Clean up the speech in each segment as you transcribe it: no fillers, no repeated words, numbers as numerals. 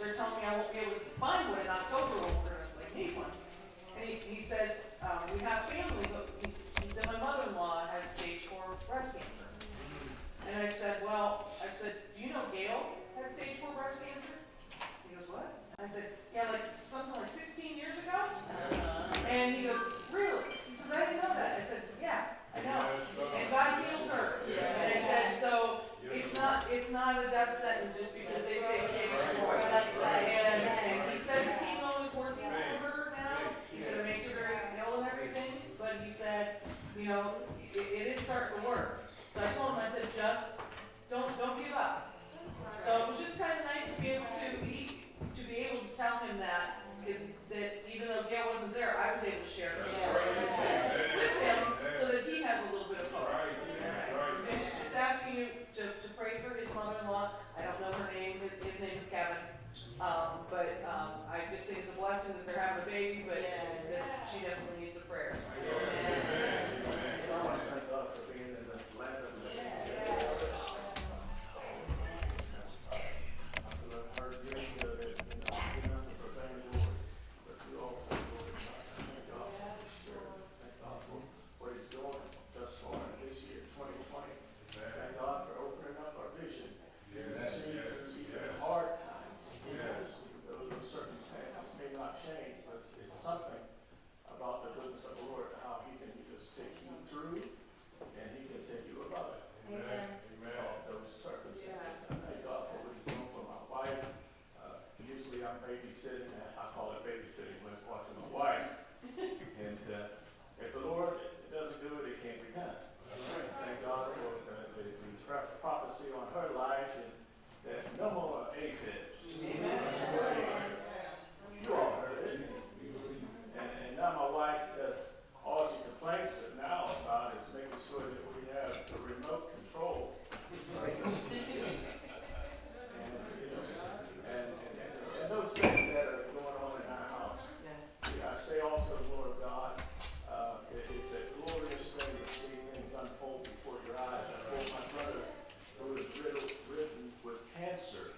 they're telling me I won't be able to find one in October when we're going to need one. And he said, we have family, but he said my mother-in-law has stage 4 breast cancer. And I said, do you know Gail had stage 4 breast cancer? He goes, what? And I said, yeah, like something like 16 years ago? And he goes, really? He says, I didn't know that. I said, yeah, I know. And God healed her. And I said, so it's not a death sentence just because they say stage 4. And he said the chemo is working for her now. He said it makes her very ill and everything. But he said, it is starting to work. So I told him, I said, just don't give up. So it was just kind of nice to be able to tell him that even though Gail wasn't there, I was able to share the story with him so that he has a little bit of hope. And just asking you to pray for his mother-in-law. I don't know her name. His name is Kevin. But I just think it's a blessing that they're having a baby, but that she definitely needs a prayer. I want to thank God for being in the land of the living. I've heard years ago that you're nothing for family glory, but you also glory to God. Thank God for the Spirit. Thank God for what He's doing thus far this year, 2020. Thank God for opening up our vision. See the hard times. Those circumstances may not change, but it's something about the goodness of the Lord, how He can just take you through and He can take you above it. Amen. Those circumstances. I thank God for what He's doing for my wife. Usually I'm babysitting. I call it babysitting when it's watching my wife. And if the Lord doesn't do it, it can't be done. Thank God for the prophecy on her life and that no more AFibs. Amen. You all heard it. And now my wife does all she complains now about is making sure that we have the remote control. and those things that are going on in our house. Yes. I say also, Lord God, it's a glorious thing to see things unfold before your eyes. I told my brother who was ridden with cancer,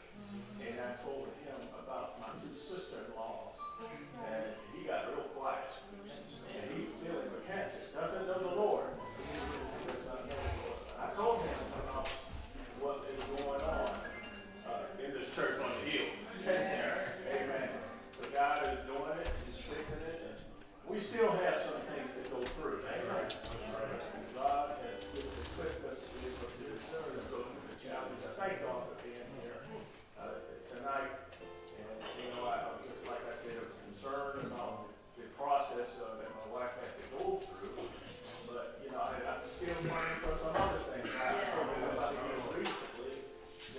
and I told him about my 2 sister-in-laws, and he got real quiet. And he's dealing with cancer. Doesn't know the Lord. I told him about what is going on in this church on the hill. Amen. But God is doing it. He's fixing it. And we still have some things to go through. Amen. God has equipped us to be able to discern and go through the challenge. I thank God for being here tonight. And, just like I said, I was concerned about the process that my wife had to go through. But, I'm still learning from some other things. I told you about it recently,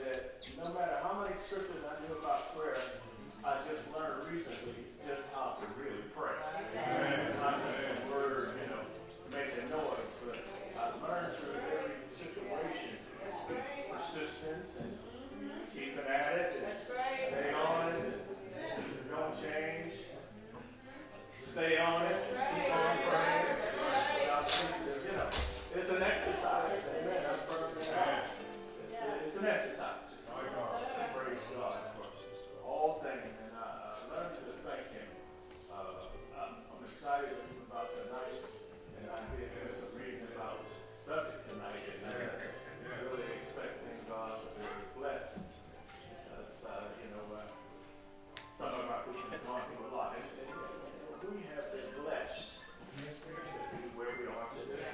that no matter how many scriptures I knew about prayer, I just learned recently just how to really pray. Not just a word, making noise, but I learned through every situation persistence and keeping at it and stay on it and don't change. Stay on it, keep on praying. It's an exercise. Amen. I'm firm in that. It's an exercise. Praise God for all things. And I learned to thank Him. I'm excited about tonight. And I did some reading about the subject tonight. And I'm really expecting God to be blessed. Because, some of our people have gone through a lot. And we have been blessed to be where we are today.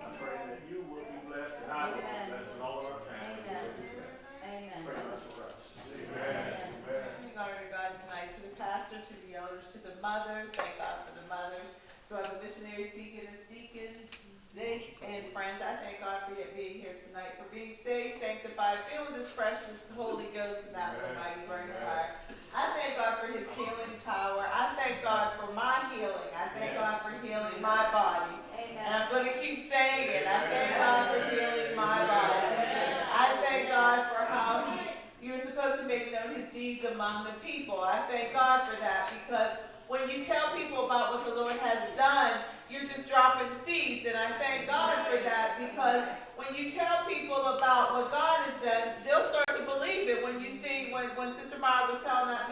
I'm praying that you will be blessed and I will be blessed and all of our family will be blessed. Amen. Pray much for us. Amen. Giving honor to God tonight, to the pastor, to the elders, to the mothers. Thank God for the mothers. To all the missionaries, deacons, and friends. I thank God for you being here tonight, for being saved, sanctified, filled with His precious Holy Ghost and that mighty burning fire. I thank God for His healing power. I thank God for my healing. I thank God for healing my body. Amen. And I'm going to keep saying it. I thank God for healing my body. I thank God for how you're supposed to make known His deeds among the people. I thank God for that, because when you tell people about what the Lord has done, you're just dropping seeds. And I thank God for that, because when you tell people about what God has done, they'll start to believe it. When you see, when Sister Mara was telling that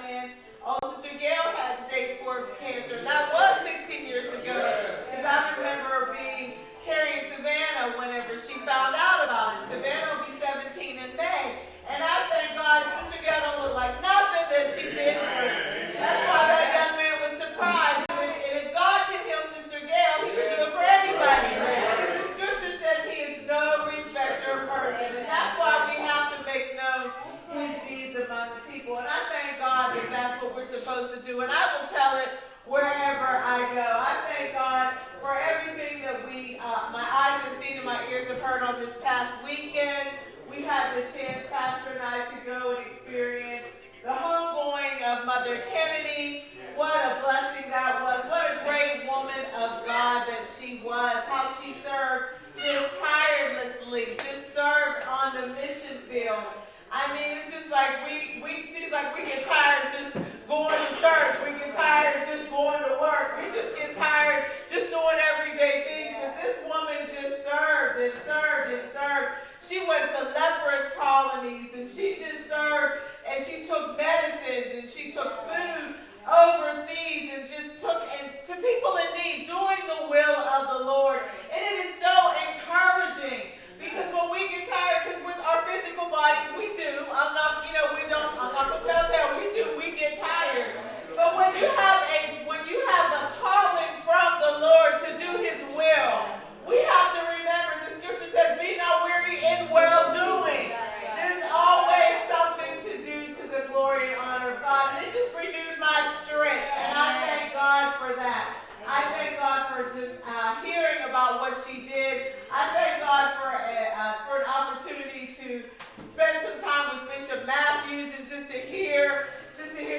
and my ears have heard on this past weekend. We had the chance, Pastor and I, to go and experience the homegoing of Mother Kennedy. What a blessing that was. What a great woman of God that she was. How she served just tirelessly, just served on the mission field. I mean, it's just like seems like we get tired just going to church. We get tired just going to work. We just get tired just doing everyday things. But this woman just served and served and served. She went to leprous colonies and she just served, and she took medicines and she took food overseas and just took to people in need, doing the will of the Lord. And it is so encouraging, because when we get tired, because with our physical bodies, we do. I'm not gonna tell we get tired. But when you have a calling from the Lord to do His will, we have to remember the scripture says, "Be not weary in well doing." There's always something to do to the glory and honor of God, and it just renewed my strength, and I thank God for that. I thank God for just hearing about what she did. I thank God for an opportunity to spend some time with Bishop Matthews and just to hear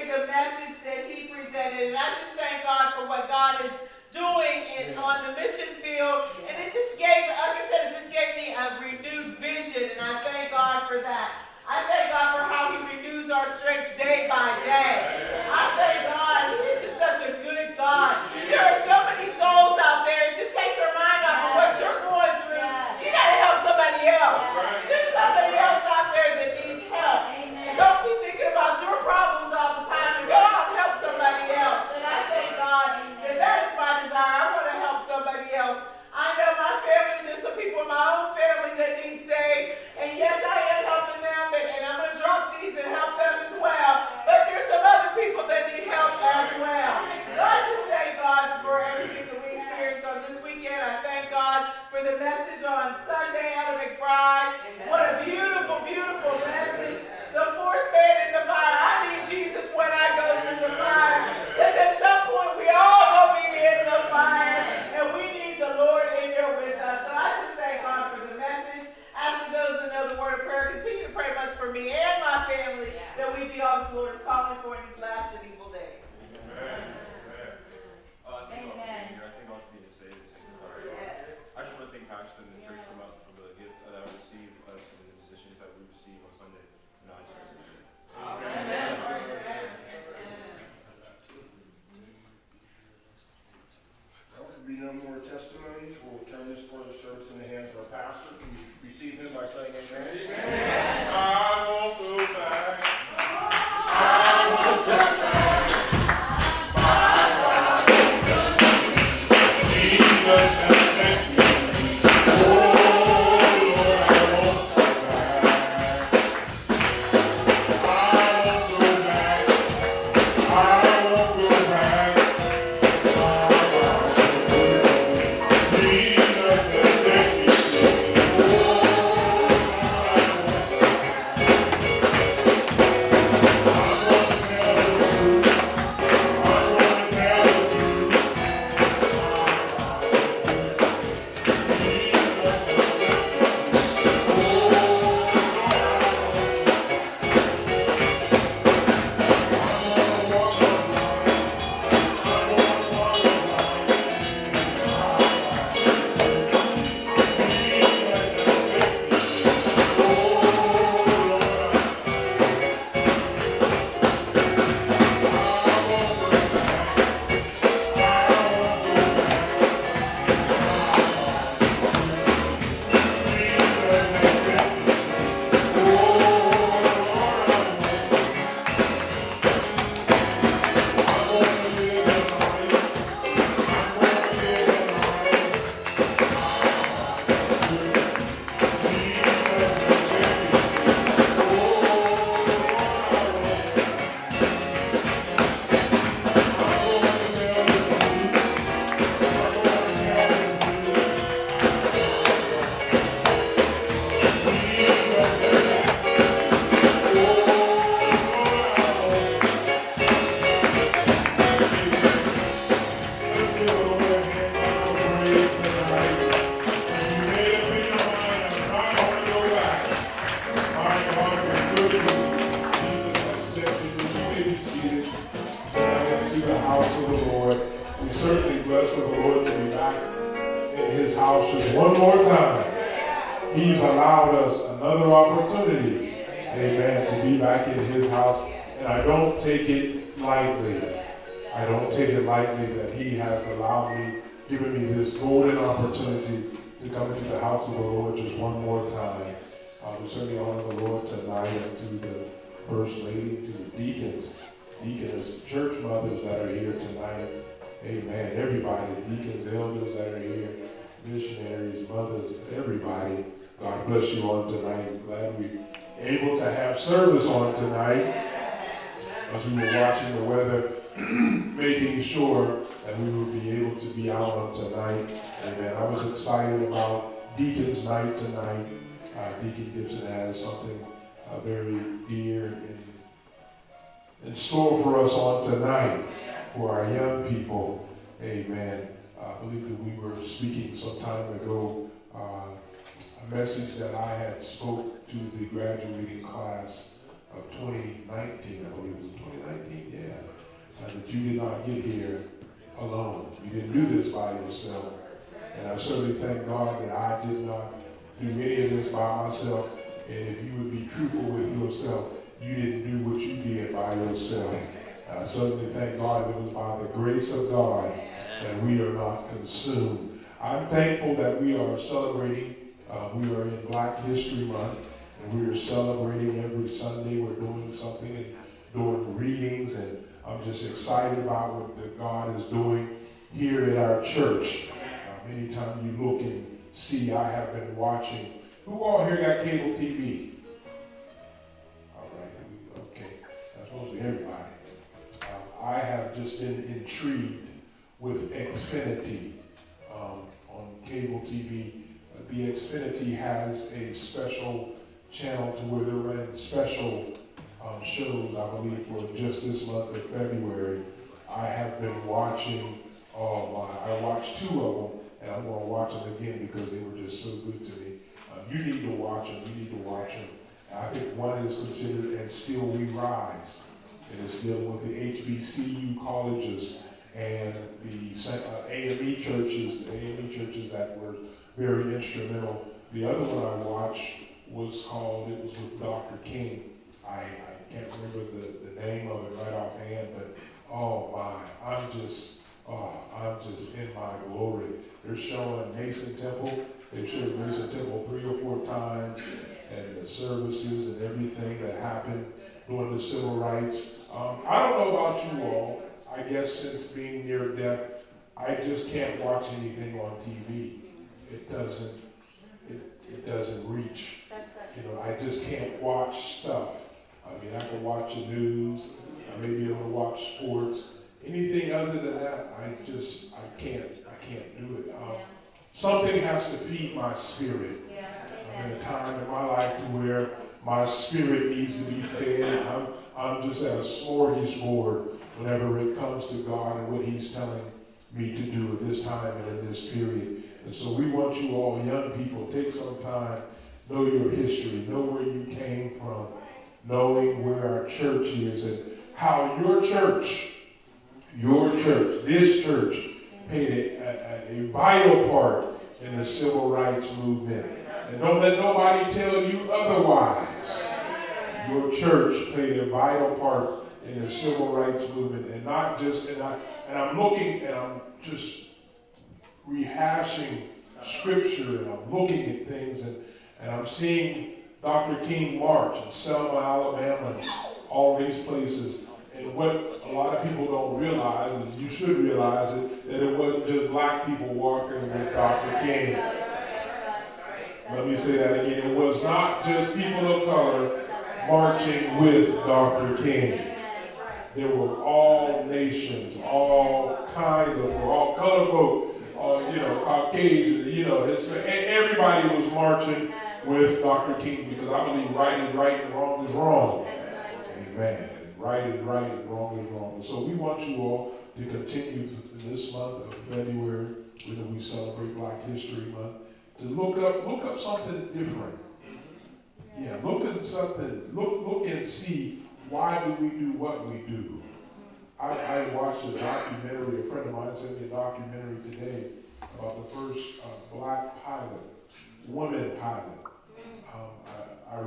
the message that he presented. And I just thank God for what God is doing on the mission field. And it just gave, like I said, it just gave me a renewed vision, and I thank God for that. I thank God for how He renews our strength day by day. I thank God. He's just such a good God. There are so many souls out there. It just takes your mind off of what you're going through. You got to help somebody else. There's somebody else out there that needs help. And don't be thinking about your problems all the time, and go out and help somebody else. And I thank God that is my desire. I want to help somebody else. I know my family, there's some people in my own family that need saved. And yes, I am helping them, and I'm going to drop seeds and help them as well. But there's some other people that need help as well. So I just thank God for everything that we experienced on this weekend. I thank God for the message on Sunday out of McBride. What a beautiful, beautiful message. The fourth man in the fire. I need Jesus when I go through the fire. Because at some point we all going to be in the fire. And we need the Lord in there with us. So I just thank God for the message. Ask those who know the word of prayer, continue to pray much for me and my family, that we be all the Lord is calling for in these last and evil days. Amen. Amen. I think I'll need to say this. Yes. I just want to thank Pastor and the church for the gift that I received, and the positions that we received on Sunday. No, I just want to say that. Amen. Well, if there be no more testimonies, we'll turn this part of the service in the hands of our pastor. Can you receive him by saying amen? Amen. I won't go back. I won't go back. Jesus has met me. Oh, Lord, I won't go back. I won't go back. I won't go back. Jesus has met me. Oh, Lord, I won't Just one more time. He's allowed us another opportunity, amen, to be back in his house. And I don't take it lightly. I don't take it lightly that he has allowed me, given me this golden opportunity to come into the house of the Lord just one more time. We certainly honor the Lord tonight, and to the First Lady, to the deacons, church mothers that are here tonight. Amen. Everybody, deacons, elders that are here, missionaries, mothers, everybody. God bless you on tonight. Glad we're able to have service on tonight. As we were watching the weather, making sure that we would be able to be out on tonight. Amen. I was excited about Deacon's night tonight. Deacon Gibson has something very dear in store for us on tonight for our young people. Amen. I believe that we were speaking some time ago a message that I had spoke to the graduating class of 2019. I believe it was 2019. Yeah. That you did not get here alone. You didn't do this by yourself. And I certainly thank God that I did not do any of this by myself. And if you would be truthful with yourself, you didn't do what you did by yourself. I certainly thank God it was by the grace of God that we are not consumed. I'm thankful that we are celebrating. We are in Black History Month, and we are celebrating every Sunday. We're doing something and doing readings, and I'm just excited about what God is doing here at our church. Anytime you look and see, I have been watching. Who all here got cable TV? All right, okay. That's mostly everybody. I have just been intrigued with Xfinity on cable TV. The Xfinity has a special channel to where they're running special shows, I believe, for just this month of February. I have been watching, I watched 2 of them, and I'm going to watch them again because they were just so good to me. You need to watch them. You need to watch them. I think one is considered And Still We Rise. And it's dealing with the HBCU colleges and the AME churches that were very instrumental. The other one I watched was with Dr. King. I can't remember the name of it right offhand, but oh my, I'm just in my glory. They're showing Mason Temple. They've showed Mason Temple 3 or 4 times, and the services and everything that happened during the civil rights. I don't know about you all. I guess since being near death, I just can't watch anything on TV. It doesn't reach. You know, I just can't watch stuff. I mean, I can watch the news. I may be able to watch sports. Anything other than that, I can't do it. Something has to feed my spirit. I'm in a time in my life where my spirit needs to be fed. I'm just at a smorgasbord whenever it comes to God and what He's telling me to do at this time and in this period. And so we want you all, young people, take some time, know your history, know where you came from, knowing where our church is and how your church, this church, played a vital part in the civil rights movement. And don't let nobody tell you otherwise. Your church played a vital part in the civil rights movement, and not just, and I'm looking and I'm just rehashing scripture, and I'm looking at things, and I'm seeing Dr. King march in Selma, Alabama, and all these places. And what a lot of people don't realize, and you should realize it, that it wasn't just black people walking with Dr. King. Let me say that again. It was not just people of color marching with Dr. King. There were all nations, all kinds of, all color folk, Caucasian, everybody was marching with Dr. King because I believe right is right and wrong is wrong. Amen. Right is right and wrong is wrong. So we want you all to continue this month of February, when we celebrate Black History Month, to look up something different. Yeah, look at something, look and see, why do we do what we do? I watched a documentary, a friend of mine sent me a documentary today about the first black pilot, woman pilot. I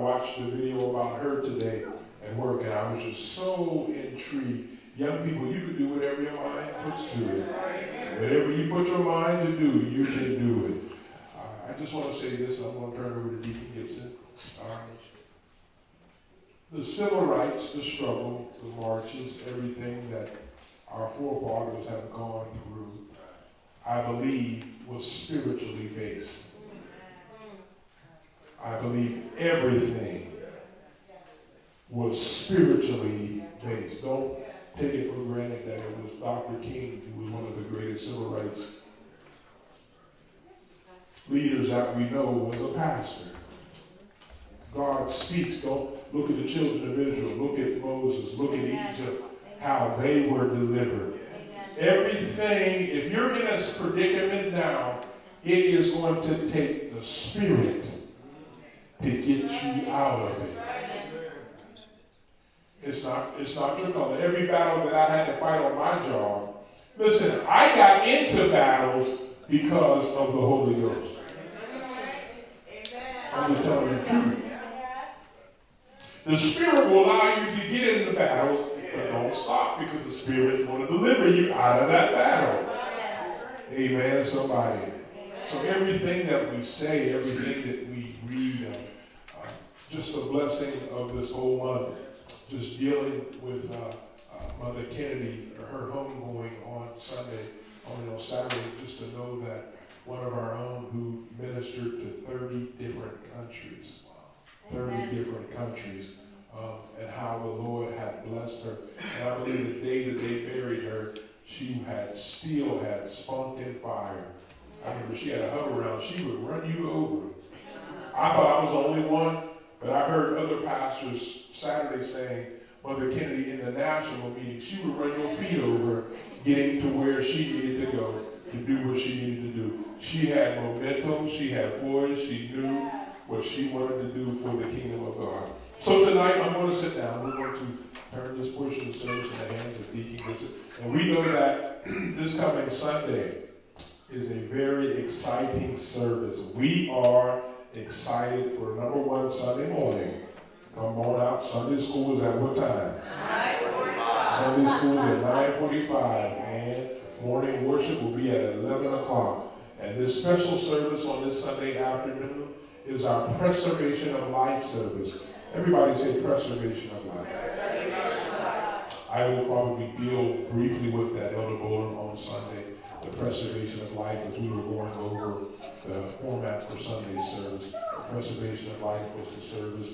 watched the video about her today at work, and I was just so intrigued. Young people, you can do whatever your mind puts to it. Whatever you put your mind to do, you can do it. I just want to say this, I'm going to turn it over to Deacon Gibson. The civil rights, the struggle, the marches, everything that our forefathers have gone through, I believe, was spiritually based. I believe everything was spiritually based. Don't take it for granted that it was Dr. King who was one of the greatest civil rights leaders that we know was a pastor. God speaks. Don't look at the children of Israel. Look at Moses. Look at Egypt, how they were delivered. Everything, if you're in a predicament now, it is going to take the Spirit to get you out of it. It's not your color. Every battle that I had to fight on my job, listen, I got into battles because of the Holy Ghost. I'm just telling you the truth. The Spirit will allow you to get into battles, but don't stop, because the Spirit is going to deliver you out of that battle. Amen, somebody. So everything that we say, everything that we read, just a blessing of this whole month, just dealing with Mother Kennedy, her homegoing on Saturday, just to know that one of our own who ministered to 30 different countries. 30 different countries, and how the Lord had blessed her. And I believe the day that they buried her, she still had spunk and fire. I remember she had a hug around, she would run you over. I thought I was the only one, but I heard other pastors Saturday saying, Mother Kennedy in the national meeting, she would run your feet over getting to where she needed to go to do what she needed to do. She had momentum, she had voice, she knew what she wanted to do for the kingdom of God. So tonight, I'm going to sit down. We're going to turn this portion of the service in the hands of Deacon Gibson. And we know that this coming Sunday is a very exciting service. We are excited for number one, Sunday morning. Come on out. Sunday school is at what time? 9:45. Sunday school is at 9:45. And morning worship will be at 11 o'clock. And this special service on this Sunday afternoon is our Preservation of Life service. Everybody say Preservation of Life. I will probably deal briefly with that, Elder Bowler, on Sunday, the Preservation of Life, as we were going over the format for Sunday's service. The Preservation of Life was the service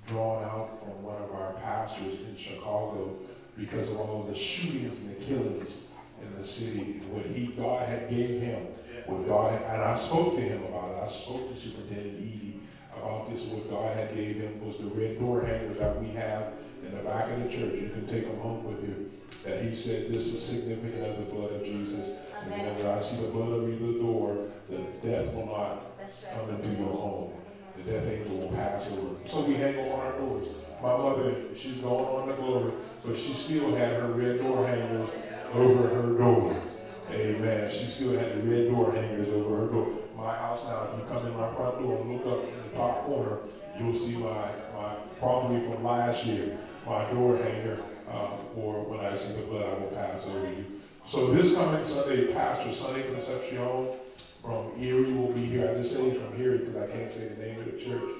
drawn out from one of our pastors in Chicago because of all the shootings and the killings in the city, what God had gave him. And I spoke to him about it. I spoke to Superintendent Edie about this. What God had gave him was the red door hangers that we have in the back of the church. You can take them home with you. That he said, this is significant of the blood of Jesus. And when I see the blood over the door, the death will not come into your home. The death angel will pass over. So we hang on our doors. My mother, she's gone on to glory, but she still had her red door hangers over her door. Amen. She still had the red door hangers over her door. My house now, if you come in my front door and look up in the top corner, you'll see my probably from last year, my door hanger for when I see the blood, I will pass over you. So this coming Sunday, Pastor Sonny Concepcion from Erie will be here. I just say he's from Erie because I can't say the name of the church.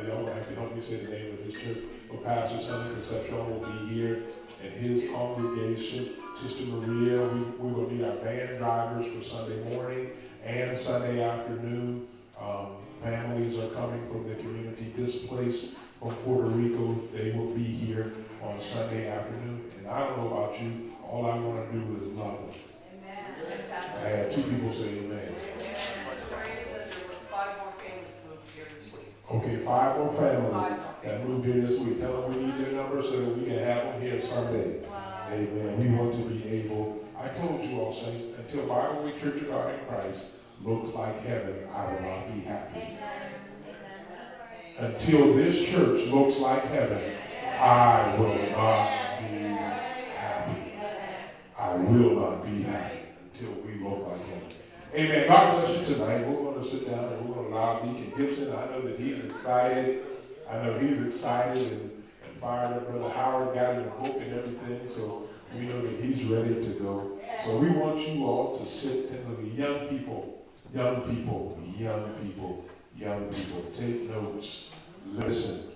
Y'all have to help me say the name of this church. But Pastor Sonny Concepcion will be here and his congregation. Sister Maria, we will need our van drivers for Sunday morning and Sunday afternoon. Families are coming from the community displaced from Puerto Rico. They will be here on Sunday afternoon. And I don't know about you, all I want to do is love them. Amen. I had two people say amen. Okay, 5 more families that moved here this week. Tell them we need their number so that we can have them here Sunday. Amen. We want to be able, I told you all, saints, until Bible Week Church of God in Christ looks like heaven, I will not be happy. Until this church looks like heaven, I will not be happy. I will not be happy until we both like him. Amen. God bless you tonight. We're going to sit down and we're going to allow Deacon Gibson. I know that he's excited. I know he's excited and fired up. Brother Howard got him a book and everything, so we know that he's ready to go. So we want you all to sit tenderly. Young people, young people, young people, young people. Take notes. Listen.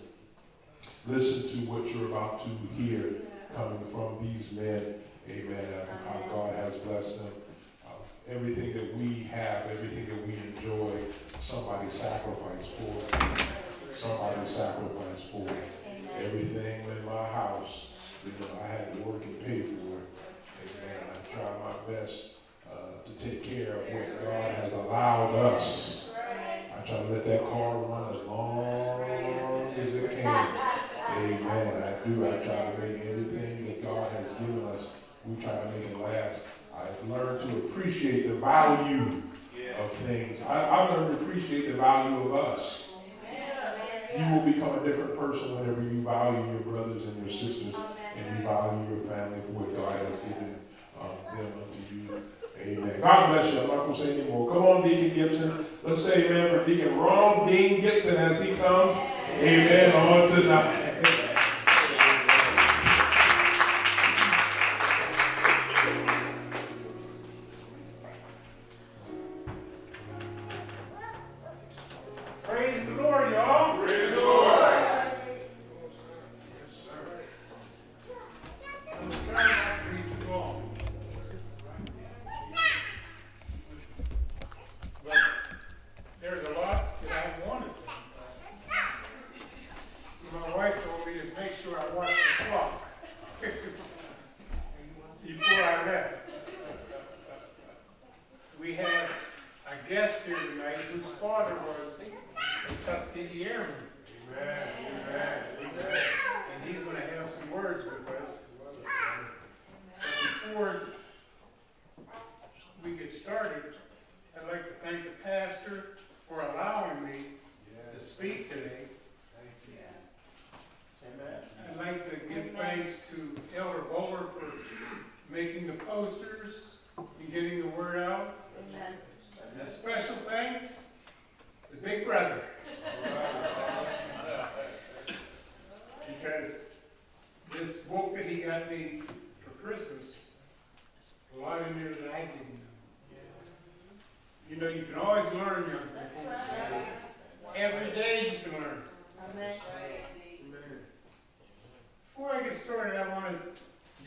Listen to what you're about to hear coming from these men. Amen. How God has blessed them. Everything that we have, everything that we enjoy, somebody sacrificed for. Somebody sacrificed for. Everything in my house, I had to work and pay for it. Amen. I try my best to take care of what God has allowed us. I try to let that car run as long as it can. Amen. I do. I try to make everything that God has given us, we try to make it last. I've learned to appreciate the value of things. I've learned to appreciate the value of us. You will become a different person whenever you value your brothers and your sisters and you value your family for what God has given them unto you. Amen. God bless you. I'm not going to say anymore. Come on, Deacon Gibson. Let's say amen for Deacon Ronald Dean Gibson as he comes. Amen. On tonight. Praise the Lord, y'all. Praise the Lord. Yes, sir. I'm trying not to read too long. But there's a lot that I want to say. My wife told me to make sure I watch the clock before I left. We have a guest here tonight whose father was a Tuskegee Airman. Amen. Amen. Amen. And he's going to have some words with us. But before we get started, I'd like to thank the pastor for allowing me to speak today. I'd like to give thanks to Elder Bowler for making the posters and getting the word out. And a special thanks to Big Brother. Because this book that he got me for Christmas, a lot in there that I didn't know. You know, you can always learn, young people. Every day you can learn. Before I get started, I want to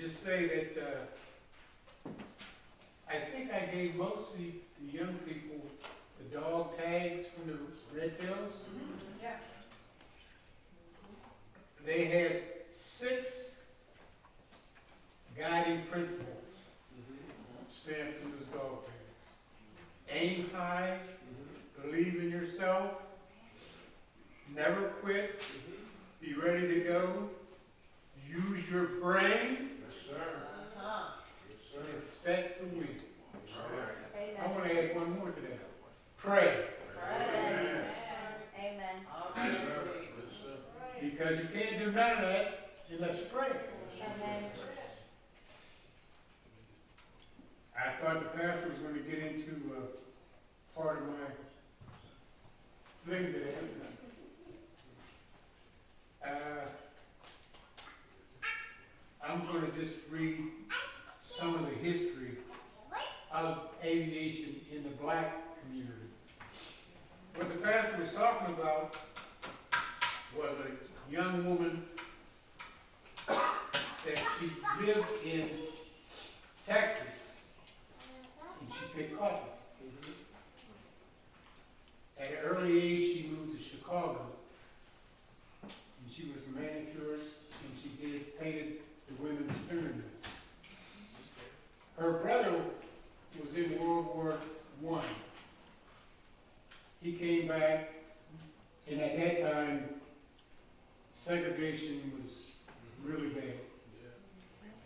just say that I think I gave most of the young people the dog tags from the Red Tails. Yeah. They had 6 guiding principles stamped in those dog tags. Aim high, believe in yourself, never quit, be ready to go, use your brain, expect to win. I want to add one more to that. Pray. Amen. Because you can't do none of that unless you pray. Amen. I thought the pastor was going to get into part of my thing today. I'm going to just read some of the history of aviation in the black community. What the pastor was talking about was a young woman that she lived in Texas and she picked coffee. At an early age, she moved to Chicago and she was a manicurist and she painted the women's tournament. Her brother was in World War I. He came back, and at that time, segregation was really bad.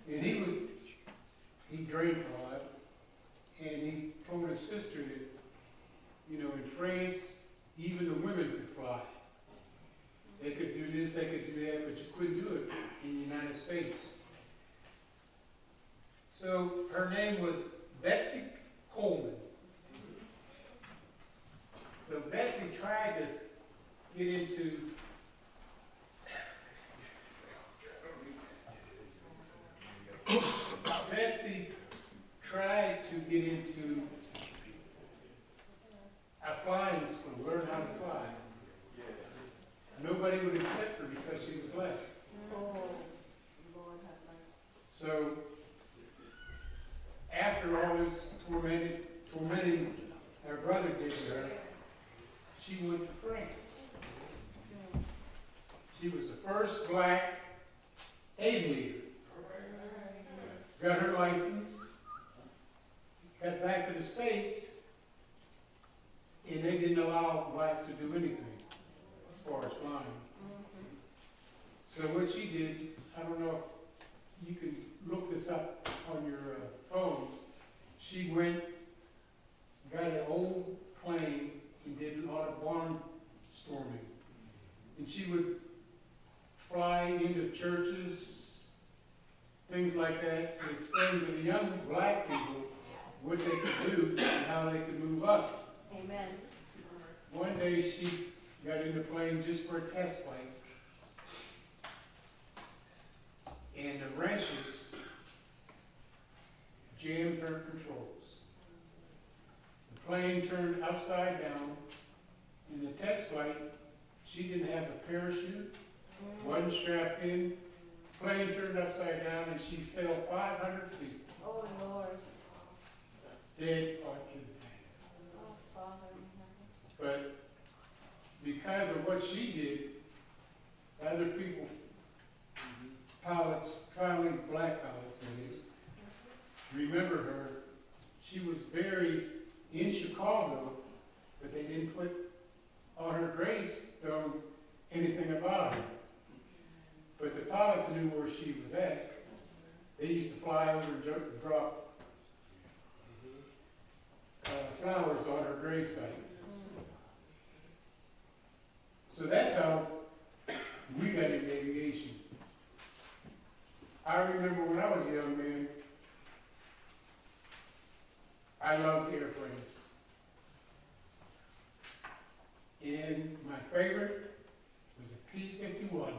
And he drank a lot, and he told his sister that, you know, in France, even the women could fly. They could do this, they could do that, but you couldn't do it in the United States. So her name was Betsy Coleman. So Betsy tried to get into a flying school, learn how to fly. Nobody would accept her because she was black. Oh, Lord have mercy. So after all this tormenting her brother did to her, she went to France. She was the first black aid leader. Got her license, got back to the States, and they didn't allow blacks to do anything as far as flying. So what she did, I don't know if you can look this up on your phone. She went, got an old plane, and did a lot of barnstorming. And she would fly into churches, things like that, and explain to the young black people what they could do and how they could move up. Amen. One day she got in the plane just for a test flight, and the wrenches jammed her controls. The plane turned upside down. In the test flight, she didn't have a parachute, wasn't strapped in. Plane turned upside down and she fell 500 feet. Oh, Lord. Dead on impact. Oh, Father. But because of what she did, other people, pilots, finally black pilots, that is, remember her. She was buried in Chicago, but they didn't put on her gravestone anything about her. But the pilots knew where she was at. They used to fly over and drop flowers on her gravesite. So that's how we got into aviation. I remember when I was a young man, I loved airplanes. And my favorite was a P-51.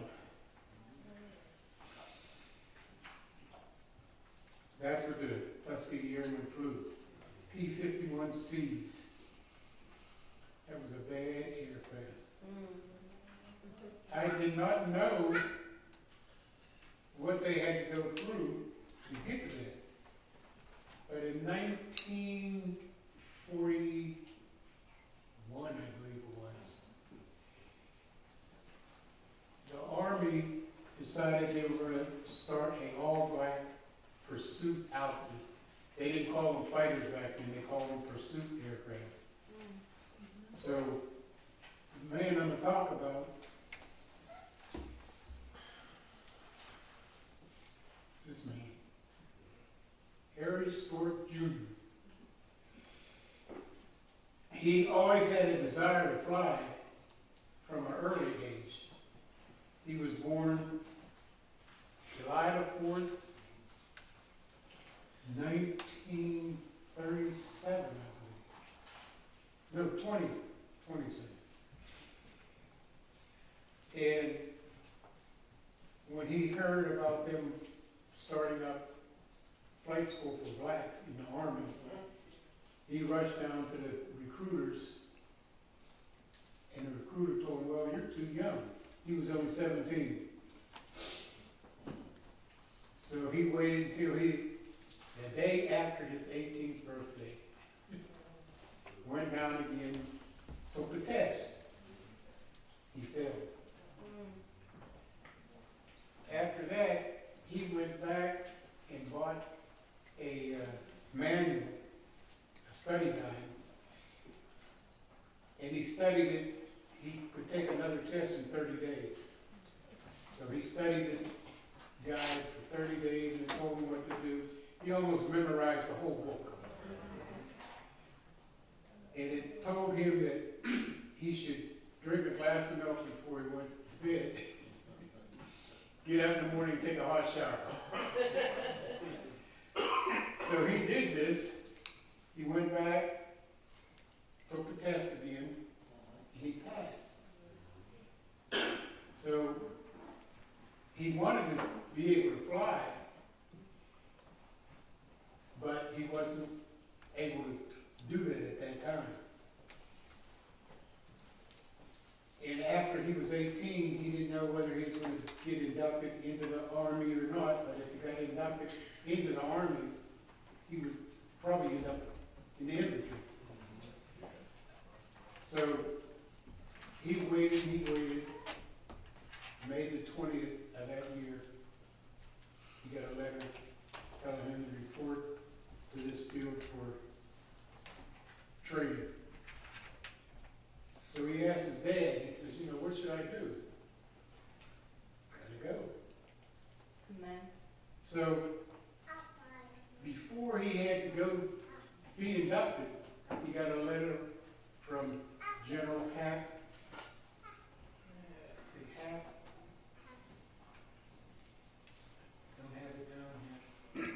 That's what the Tuskegee Airmen flew. P-51Cs. That was a bad aircraft. I did not know what they had to go through to get to that. But in 1941, I believe it was, the Army decided they were going to start an all-black pursuit outfit. They didn't call them fighters back then, they called them pursuit aircraft. So, the man I'm going to talk about is this man, Harry Stewart Jr. He always had a desire to fly from an early age. He was born July the 4th, 1937, I believe. No, 27. And when he heard about them starting up flight school for blacks in the Army, he rushed down to the recruiters, and the recruiter told him, well, you're too young. He was only 17. So he waited until the day after his 18th birthday, went down again, took the test. He failed. After that, he went back and bought a manual, a study guide, and he studied it. He could take another test in 30 days. So he studied this guide for 30 days and told him what to do. He almost memorized the whole book. And it told him that he should drink a glass of milk before he went to bed. Get up in the morning and take a hot shower. So he did this, He went back, took the test again, and he passed. So he wanted to be able to fly, but he wasn't able to do that at that time. And after he was 18, he didn't know whether he was going to get inducted into the Army or not, but if he got inducted into the Army, he would probably end up in the infantry. So he waited. May the 20th of that year, he got a letter telling him to report to this field for training. So he asked his dad, he says, what should I do? Gotta go. Amen. So before he had to go be inducted, he got a letter from General Hack. Let's see, Hack. Don't have it down here.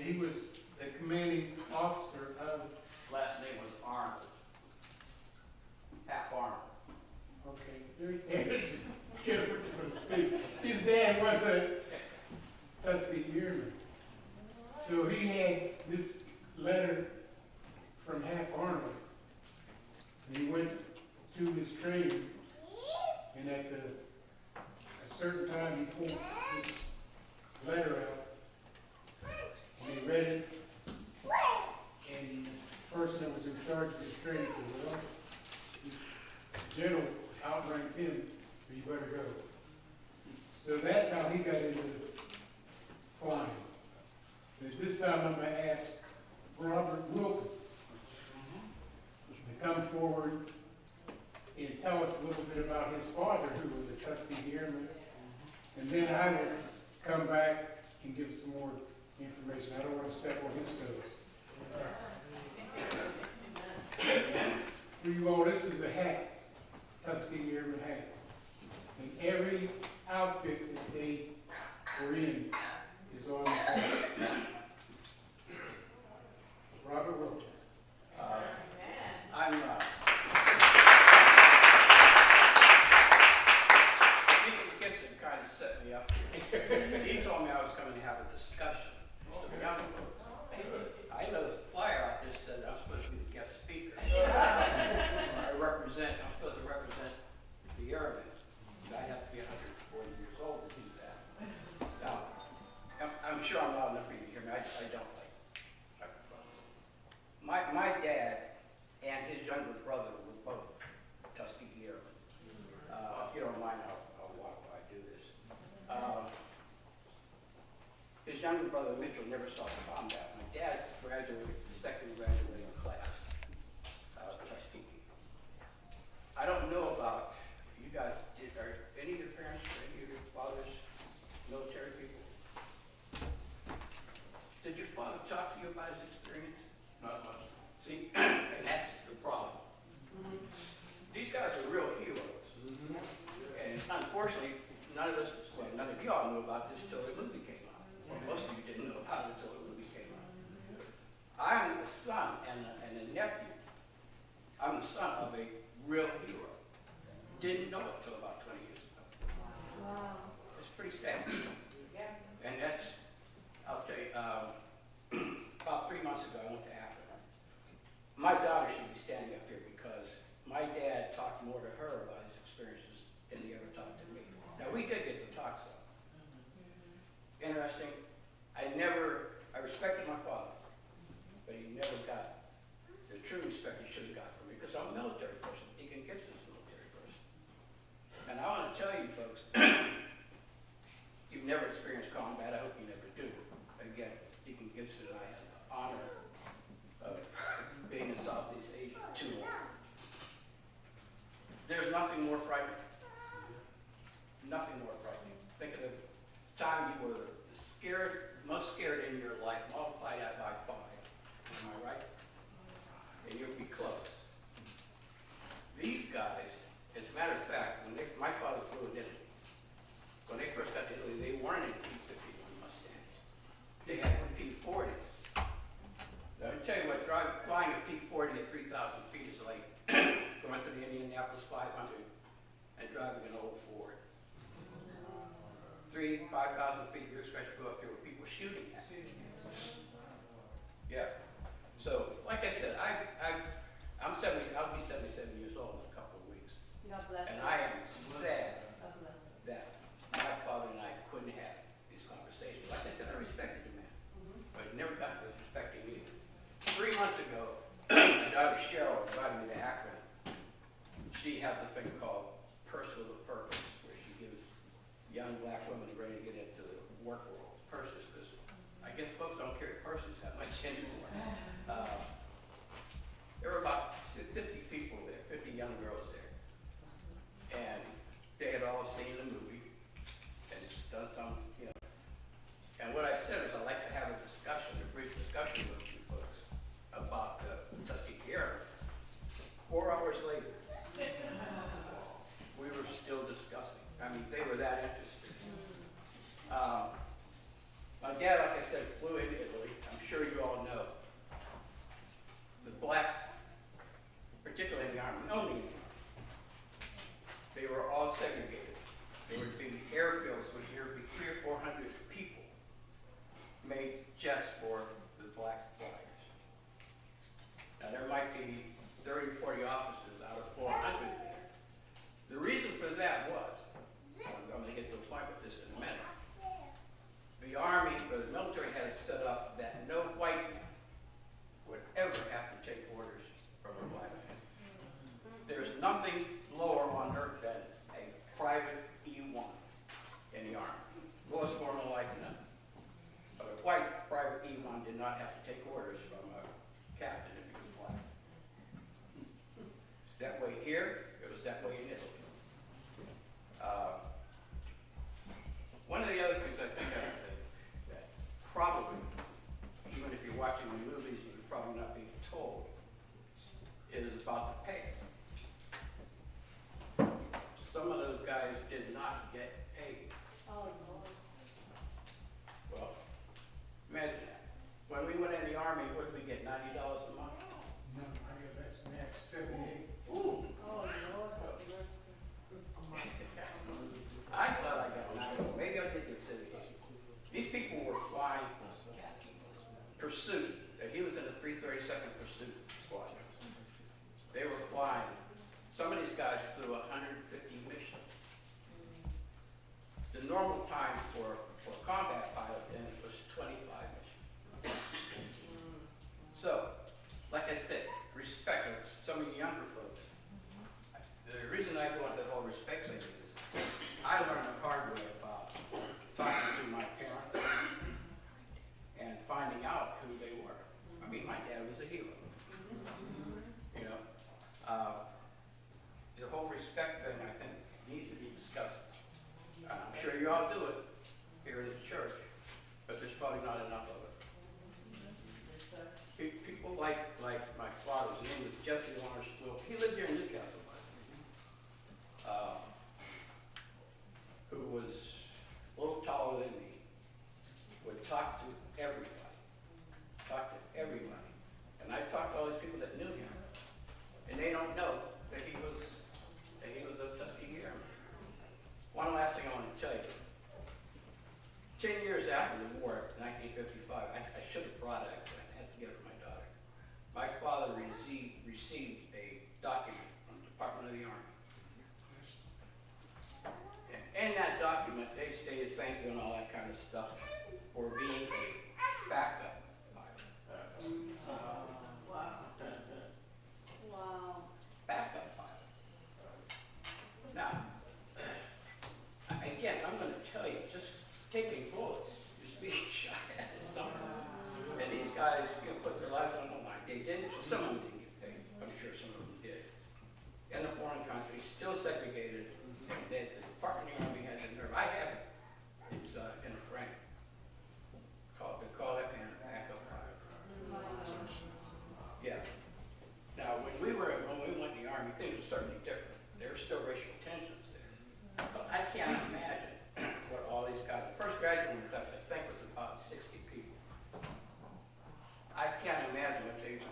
He was the commanding officer of. Last name was Arnold. Half Arnold. Okay, Jennifer's going to speak. His dad was a Tuskegee Airman. So he had this letter from Half Arnold. And he went to his training, and at a certain time he pulled this letter out, and he read it, and the person that was in charge of his training said, well, the general outranked him, so you better go. So that's how he got into flying. And at this time I'm going to ask Robert Wilkins to come forward and tell us a little bit about his father, who was a Tuskegee Airman. And then I will come back and give some more information. I don't want to step on his toes. For you all, this is a hat, Tuskegee Airman hat. And every outfit that they were in is on the hat. Robert Wilkins. I'm Deacon Gibson kind of set me up here. He told me I was coming to have a discussion. So young I know the flyer out there said I'm supposed to be the guest speaker. I'm supposed to represent the airmen. I have to be 140 years old to do that. Now, I'm sure I'm loud enough for you to hear me. I don't like microphones. My dad and his younger brother were both Tuskegee Airmen. If you don't mind, I'll walk while I do this. His younger brother, Mitchell, never saw combat. My dad graduated the second graduating class of Tuskegee. I don't know about you guys. Are any of your parents or any of your fathers military people? Did your father talk to you about his experience? Not much. See, and that's the problem. These guys are real heroes. And unfortunately, none of you all knew about this till the movie came out. Well, most of you didn't know about it until the movie came out. I'm the son and a nephew. I'm the son of a real hero. Didn't know it till about 20 years ago. Wow. It's pretty sad. And that's, I'll tell you, about 3 months ago I went to Africa. My daughter should be standing up here because my dad talked more to her about his experiences than he ever talked to me. Now we did get to talk some. Interesting. I respected my father, but he never got the true respect he should have got from me because I'm a military person. Deacon Gibson's a military person. And I want to tell you folks, you've never experienced combat. I hope you never do. Again, Deacon Gibson and I had the honor of being in Southeast Asia too long. There's nothing more frightening. Nothing more frightening. Think of the time you were most scared in your life, multiply that by 5. Am I right? And you'll be close. These guys, as a matter of fact, my father flew in Italy. When they first got to Italy, they weren't in P-51 Mustangs. They had P-40s. Let me tell Indianapolis 500 and driving an old Ford. 5,000 feet, you're expected to go up there with people shooting at you. Yeah. So, like I said, I'm 70, I'll be 77 years old in a couple of weeks. God bless And you. I am sad God bless you. that my father and I couldn't have these conversations. Like I said, I respected the man, but he never got to respecting me. 3 months ago, my daughter Cheryl invited me to Akron. She has a thing called Purse with a Purpose, where she gives young black women ready to get into the work world purses, because I guess folks don't carry purses that much anymore. There were about 50 people there, 50 young girls there. And they had all seen the movie and done some, you know. And what I said is I'd like to have a discussion, a brief discussion with you folks about Tuskegee. 4 hours later, we were still discussing. I mean, they were that interested. My dad, like I said, flew into Italy. I'm sure you all know. The black, particularly in the Army, only in the Army, they were all segregated. There would be airfields where there would be 300 or 400 people made just for the black flyers. Now there might be 30 or 40 officers out of 400 there. The reason for that was, I'm going to get to a point with this in a minute, the Army, or the military had it set up that no white man would ever have to take orders from a black man. There's nothing lower on earth than a private E1 in the Army. Lowest form of life, none. But a white private E1 did not have to take orders from a captain if he was black. That way here, it was that way in Italy. One of the other things I think that probably, even if you're watching the movies, you're probably not being told, is about the pay. Some of those guys did not get paid. Oh, Lord. Well, imagine that. When we went in the Army, what did we get, $90 a month? No, I got that's max 78. Ooh. Oh, Lord, have mercy. I thought I got 90. Maybe I did get 78. These people were flying pursuit. He was in the 332nd Pursuit Squadron. They were flying. Some of these guys flew 150 missions. The normal time for a combat pilot then was 25 missions. So, like I said, respect some of the younger folks. The reason I go into that whole respect thing is I learned the hard way about talking to my parents and finding out who they were. I mean, my dad was a hero. You know, the whole respect thing, I think, needs to be discussed. I'm sure you all do it here in the church, but there's probably not enough of it. People like my father's name was Jesse Lawrence Wilkins. He lived here in Newcastle, who was a little taller than me, would talk to everybody. And I talked to all these people that knew him, and they don't know that he was a Tuskegee Airman. One last thing I want to tell you. 10 years after the war, 1955, I should have brought it, but I had to get it for my daughter. My father received a document from the Department of the Army. And in that document, they stated thank you and all that kind of stuff for being a backup pilot. Wow. Backup pilot. Now, again, I'm going to tell you, just taking bullets, just being shot at is something. And these guys, put their lives on the line. They didn't. Some of them didn't get paid. I'm sure some of them did. In a foreign country, still segregated. And the Department of the Army had the nerve. I have it. It's in a frame. They call that man a backup pilot. Yeah. Now, when we went in the Army, things were certainly different. There were still racial tensions there. But I can't imagine what all these guys, the first graduating class, I think, was about 60 people. I can't imagine what the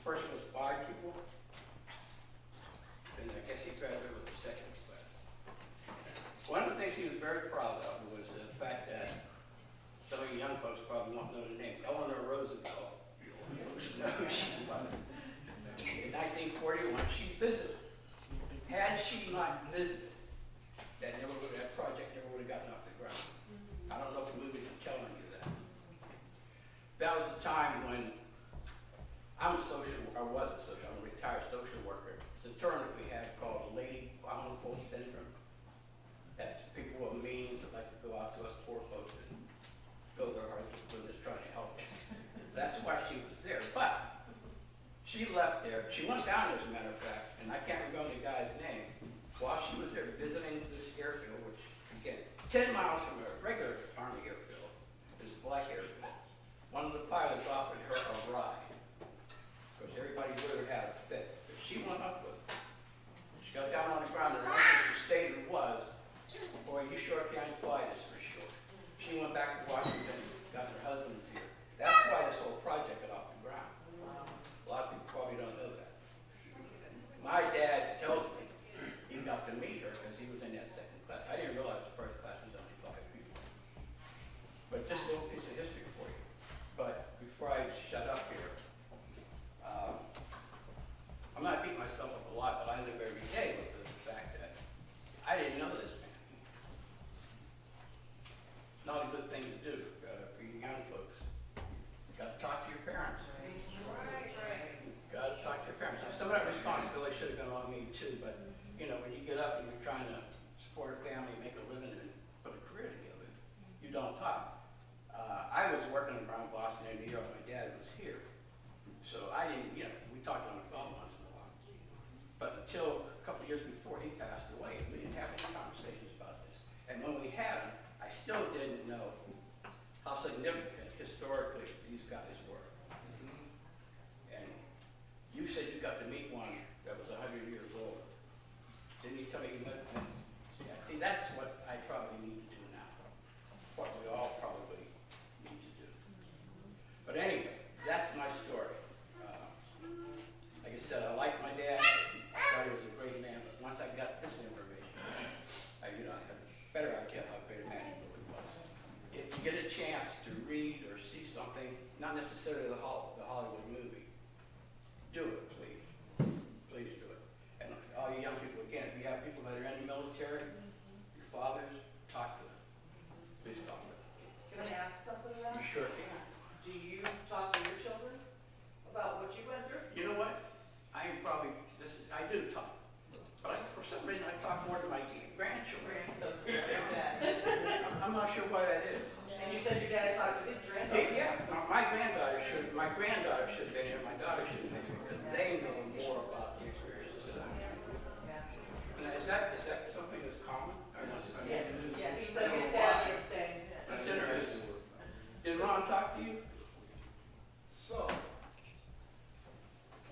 first was 5 people, and she visited. Had she not visited, that project never would have gotten off the ground. I don't know if the movie can tell you that. That was the time when I'm a retired social worker. It's a term that we have called lady bountiful syndrome. That's people with means that like to go out to us poor folks and go their hearts when they're trying to help us. That's why she was there. But she left there. She went down, as a matter of fact, and I can't remember the guy's name. While she was there visiting this airfield, which, again, 10 miles from a regular Army airfield, this black airfield, one of the pilots offered her a ride. Because everybody would have had a fit. But she went up with it. She got down on the ground, and the only thing she stated was, boy, you sure can fly this for sure. She went back to Washington, got her husband here. That's why this whole project got off the ground. A lot of people probably don't know that. My dad tells me he got to meet her because he was in that second class. I didn't realize the first class was only 5 people. But just a little piece of history for you. But before I shut up here, I'm not beating myself up a lot, but I live every day with the fact that I didn't know this man. Not a good thing to do for you young folks. You got to talk to your parents. Got to talk to your parents. Now, some of that responsibility should have been on me too, but you know, when you get up and you're trying to support a family, make a living, and put a career together, you don't talk. I was working around Boston and New York. My dad was here, so I didn't. You know, we talked on the phone once in a while, but until a couple of years before he passed away, we didn't have any conversations about this. And when we had them, I still didn't know how significant historically these guys were. And you said you got to meet one that was 100 years old. Didn't you tell me you met him? See, that's what I probably need to do now. What we all probably need to do. But anyway, that's my story. Like I said, I like my dad. I thought he was a great man. But once I got this information, I had a better idea how great a man he really was. If you get a chance to read or see something, not necessarily the Hollywood movie, do it, please. Please do it. And all you young people, again, if you have people that are in the military, your fathers, talk to them. Please talk to them. Can I ask something You now? sure can. Do you talk to your children about what you went through? You know what? I do talk. But for some reason, I talk more to my grandchildren. I'm not sure why that is. And you said your dad talked to his granddaughter. Yeah, my granddaughter should have been here, my daughter should have been here, because they know more about the experiences than I do. Now, is that something that's common? Yes. Yeah, he said his dad did the same. That's interesting. Did Ron talk to you? So,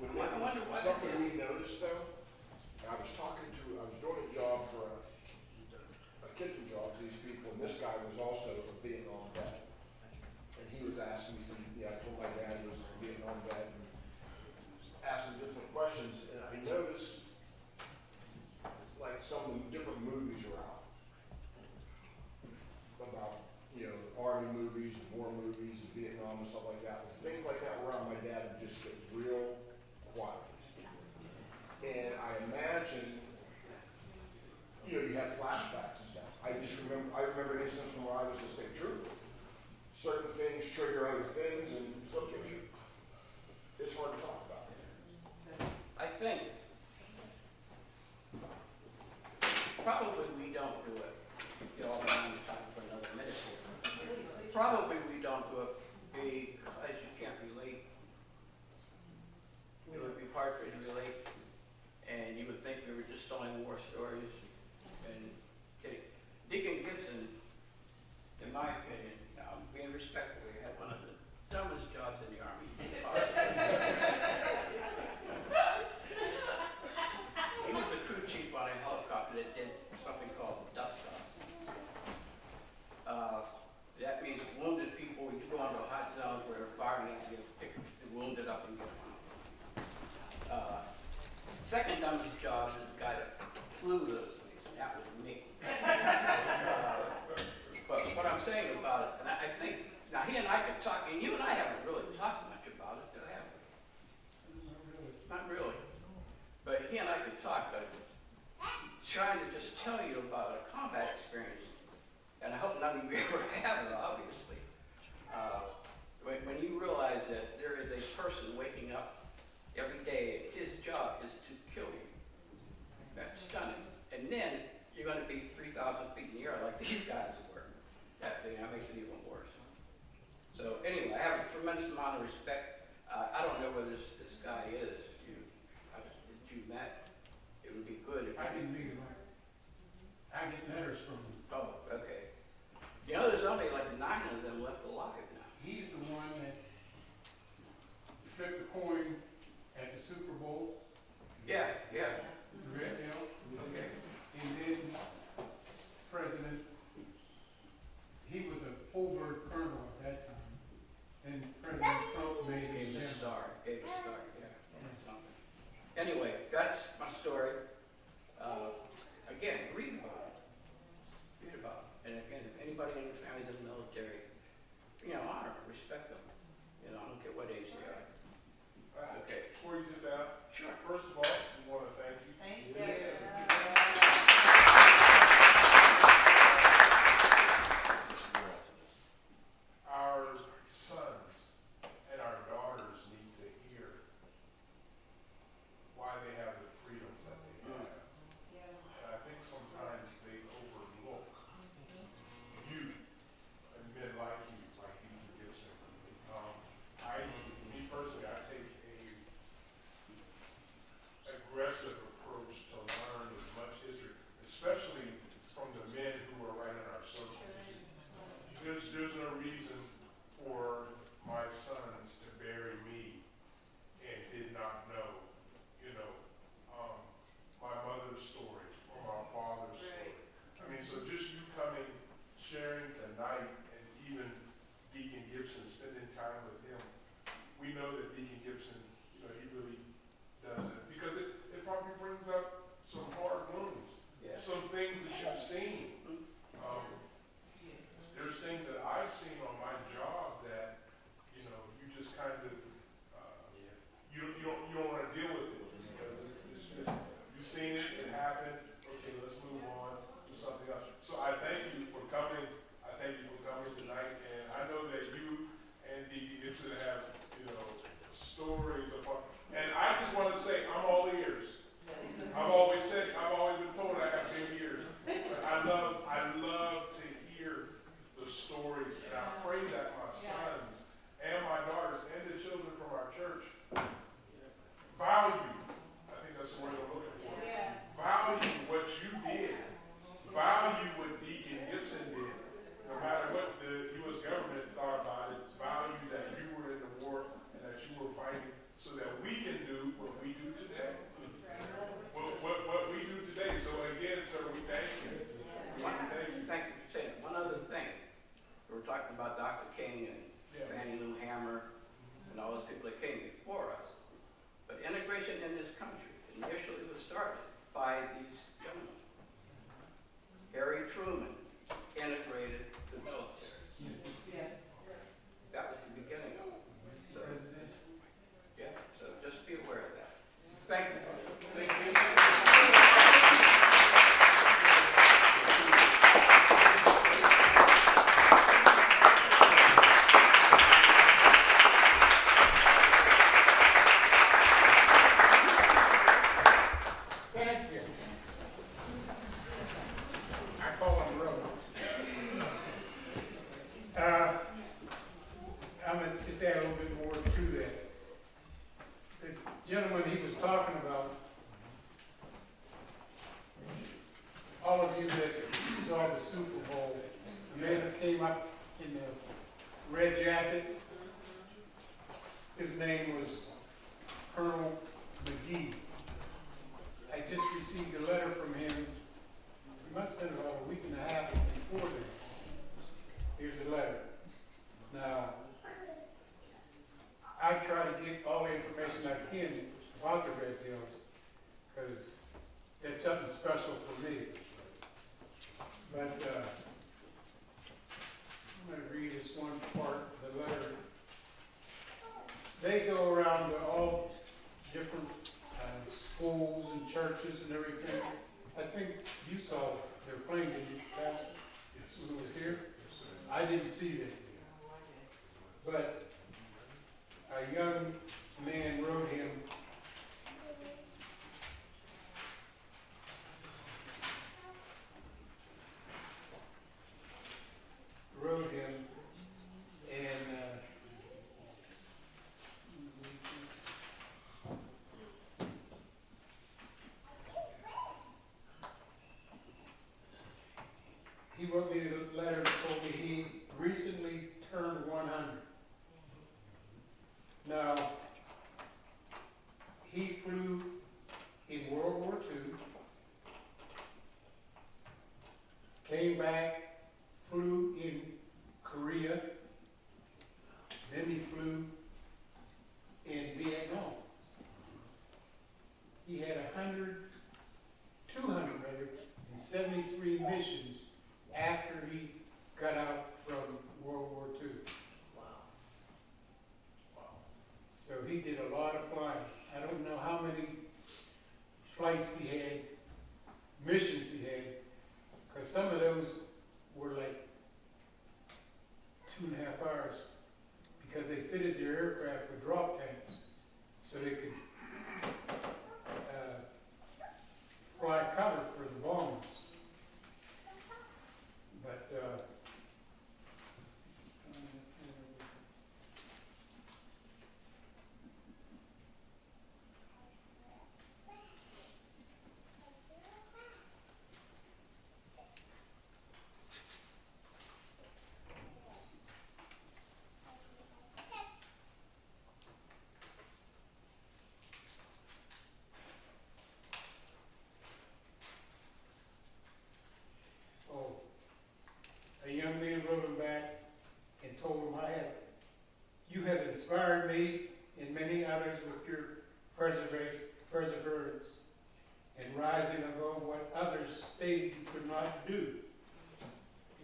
when I wonder why they something did. we noticed though, I was doing a job for a kitchen job for these people, and this guy was also a Vietnam vet. And he was asking me, I told my dad he was a Vietnam vet, and asked him different questions, and I noticed it's like some of the different movies are out. About, Army movies, war movies, Vietnam and stuff like that. Things like that were around, my dad would just get real quiet. And I imagine, you have flashbacks and stuff. I remember an instance where I was a state trooper. Certain things trigger other things, and some things it's hard to talk about. I think probably we don't do it. I'm talking for another minute here. Probably we don't do it because you can't relate. It would be hard for you to relate, and you would think we were just telling war stories and kidding. Deacon Gibson, in my opinion, now being respectful, he had one of the dumbest jobs in the Army. He was a crew chief on a helicopter that did something called dust stops. That means wounded people, you go into a hot zone where fire needs to pick the wounded up and get them out. Second dumbest job is the guy that flew those things, and that was me. But what I'm saying about it, and I think, now he and I could talk, and you and I haven't really talked much about it, have we? Not really. But he and I could talk, but trying to just tell you about a combat experience, and I hope none of you ever have it, obviously. When you realize that there is a person waking up every day, his job is to kill you. That's stunning. And then you're going to be 3,000 feet in the air like these guys were. That makes it even worse. So anyway, I have a tremendous amount of respect. I don't know where this guy is. If you met, it would be good if I you didn't meet him. I get letters from him. Oh, okay. You know, there's only like 9 of them left alive now. He's the one that flipped the coin at the Super Bowl. Yeah. The Red Hill. Okay. And then President, he was a full-bird colonel at that time. And President Trump made him Gave the general. star. Gave the star. Yeah. Anyway, that's my story. Again, read about it. Read about it. And again, if anybody in your family's in the military, honor them, respect them. I don't care what age they are. Okay. Before you sit down, Sure. first of all, we want to thank you. Thank you. Our sons and our daughters need to hear why they have the freedoms that they have. And I think sometimes they overlook you and men like you, like Deacon Gibson. Me personally, I take a aggressive approach to learn as much history, especially from the men who are right in our circles. There's no reason for my sons to bury me and did not know, my mother's story or my father's story. I mean, so just you coming, sharing tonight, and even Deacon Gibson, spending time with him, we know that Deacon Gibson, he really does it because it probably brings up some hard wounds, some things that you've seen. There's things that I've seen on my job that, you just kind of, you don't want to deal with it because it's just, you've seen it, it happened, okay, let's move on to something else. So I thank you for coming. I thank you for coming tonight, and I know that you and Deacon Gibson have, stories about, and I just want to say, I'm all ears. I've always been told I have big ears. But I love to hear the stories, and I pray that my sons and my daughters and the children from our church value, I think that's the word I'm looking for, value what you did, value what Deacon Gibson did, no matter what the U.S. government thought about it, value that you were in the war and that you were fighting so that we can do what we do today. What we do today. So again, sir, we thank you. Thank you for saying it. One other thing. We were talking about Dr. King and Fannie Lou Hamer and all those people that came before us. But integration in this country initially was started by these gentlemen. Harry Truman integrated the military. Yes. That was the beginning of it. So, so just be aware of that. Thank you. Thank you. Thank you. I call him Ronald. I'm going to just add a little bit more to that. The gentleman he was talking about, all of you that saw the Super Bowl, the man that came up in the red jacket, his name was Colonel McGee. I just received a letter from him. It must have been about a week and a half before that. Here's a letter. Now, I try to get all the information I can about the Red Hills because it's something special for me. But I'm going to read this one part of the letter. They go around to all different schools and churches and everything. I think you saw their plane, didn't you, Pastor? When it was here? I didn't see that. But a young man wrote him and he wrote me a letter and told me he recently turned 100. Now, he flew in World War II, came back, flew in Korea, then he flew in Vietnam. He had 273 missions after he got out from World War II. Wow. So he did a lot of flying. I don't know how many flights he had, missions he had, because some of those were like 2.5 hours, because they fitted their aircraft with drop tanks so they could fly cover for the bombs. But a young man wrote him back and told him, you have inspired me and many others with your perseverance and rising above what others stated you could not do.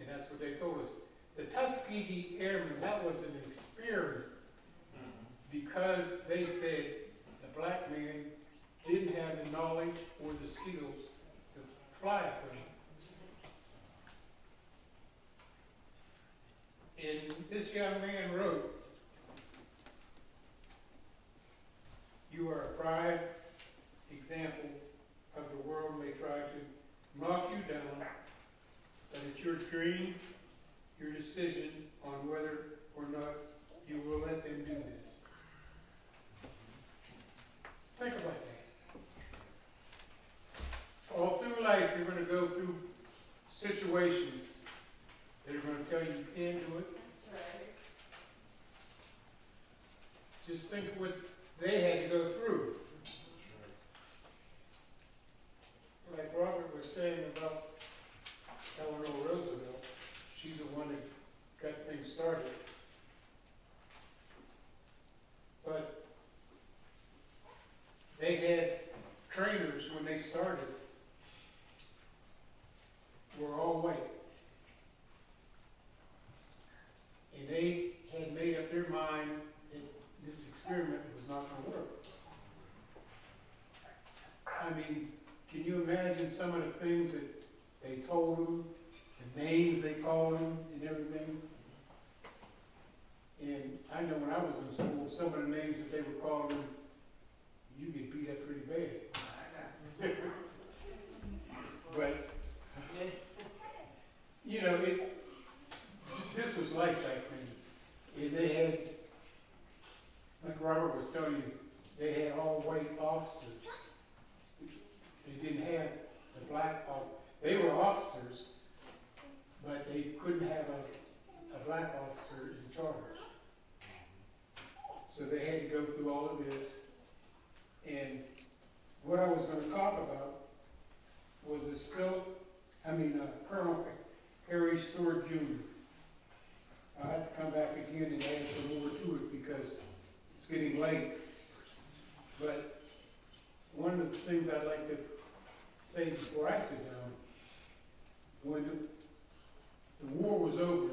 And that's what they told us. The Tuskegee Airmen, that was an experiment because they said the black man didn't have the knowledge or the skills to fly a plane. And this young man wrote, you are a prime example of the world may try to knock you down, but it's your dream, your decision on whether or not you will let them do this. Think about that. All through life, you're going to go through situations that are going to tell you can't do it. That's right. Just think what they had to go through. Like Robert was saying about Eleanor Roosevelt, she's the one that got things started. But they had trainers when they started were all white. And they had made up their mind that this experiment was not going to work. I mean, can you imagine some of the things that they told them, the names they called them, and everything? And I know when I was in school, some of the names that they were calling them, you get beat up pretty bad. But, you know, this was life back then. And they had, like Robert was telling you, they had all white officers. They didn't have the black officers. They were officers, but they couldn't have a black officer in charge. So they had to go through all of this. And what I was going to talk about was Colonel Harry Stewart Jr. I had to come back again and add some more to it because it's getting late. But one of the things I'd like to say before I sit down, when the war was over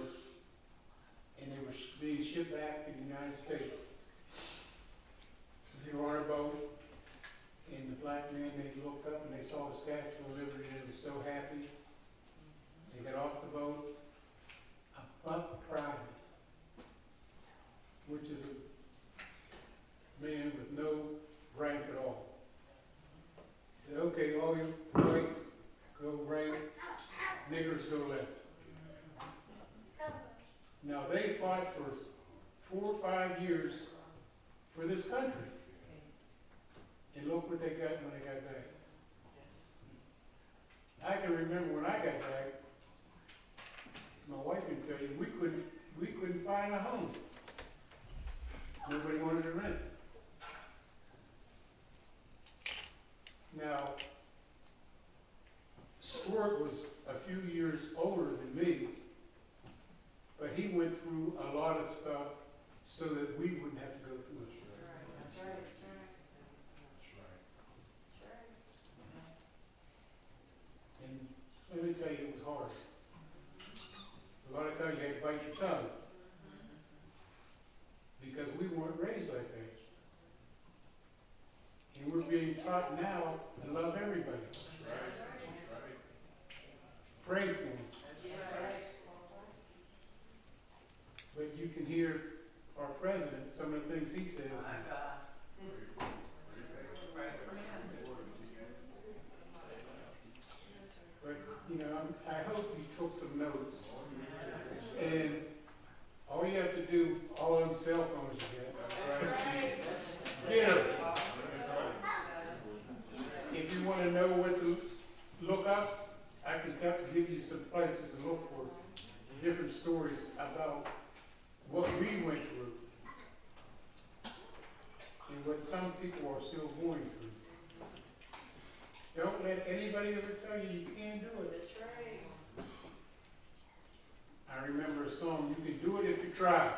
and they were being shipped back to the United States, they were on a boat, And the black men, they looked up and they saw the Statue of Liberty, and they were so happy. They got off the boat. A buck private, which is a man with no rank at all, said, okay, all you whites go right, niggers go left. Now, they fought for 4 or 5 years for this country. And look what they got when they got back. I can remember when I got back, my wife can tell you, we couldn't find a home. Nobody wanted to rent. Now, Stuart was a few years older than me, but he went through a lot of stuff so that we wouldn't have to go through it. That's right. And let me tell you, it was hard. A lot of times you had to bite your tongue because we weren't raised like that. And we're being taught now to love everybody. Pray for them. But you can hear our president, some of the things he says. But, you know, I hope you took some notes. And all you have to do, all them cell phones you get them. If you want to know what to look up, I can give you some places to look for different stories about what we went through and what some people are still going through. Don't let anybody ever tell you you can't do it. That's right. I remember a song, you can do it if you try.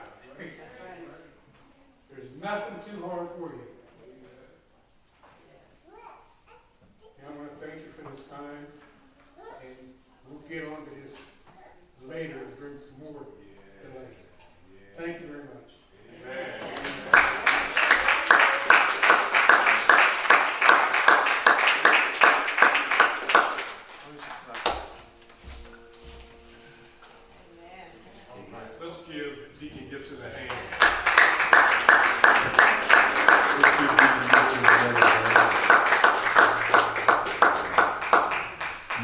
There's nothing too hard for you. And I want to thank you for this time, and we'll get on to this later and bring some more today. Thank you very much. Let's give Deacon Gibson a hand.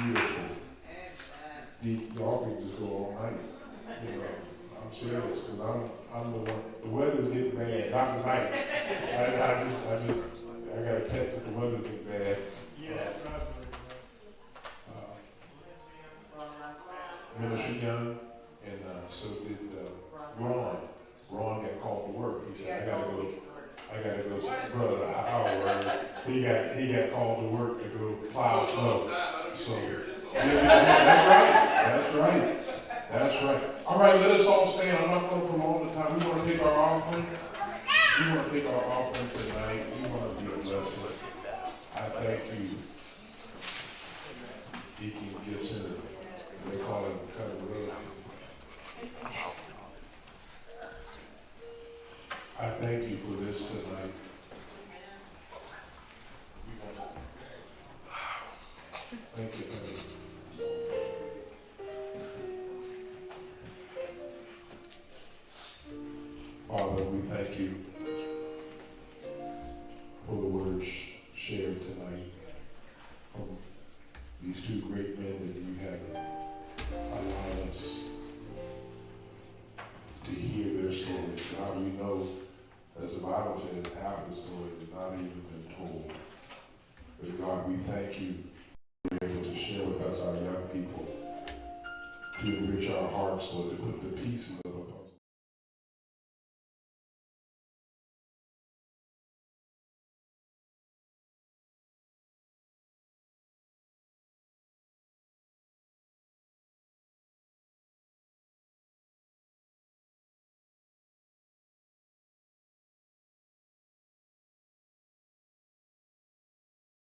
Beautiful. Y'all can just go all night. You know, I'm serious, because I'm the one. The weather's getting bad. Not tonight. I gotta catch it. The weather's getting bad. Minister Young, and so did Ron. Ron got called to work. He said, I gotta go, brother, he got called to work to go plow snow. So, that's right. All right, let us all stand. I'm not going to prolong the time. We want to take our offering. Tonight. We want to be a blessing. I thank you, Deacon Gibson. They call him Cutter Road. I thank you for this tonight. Thank you, honey. Father, we thank you for the words shared tonight from these two great men that you have allowed us to hear their stories. God, we know, as the Bible says, half the story has not even been told. But God, we thank you for being able to share with us, our young people, to enrich our hearts, Lord, to put the pieces of a puzzle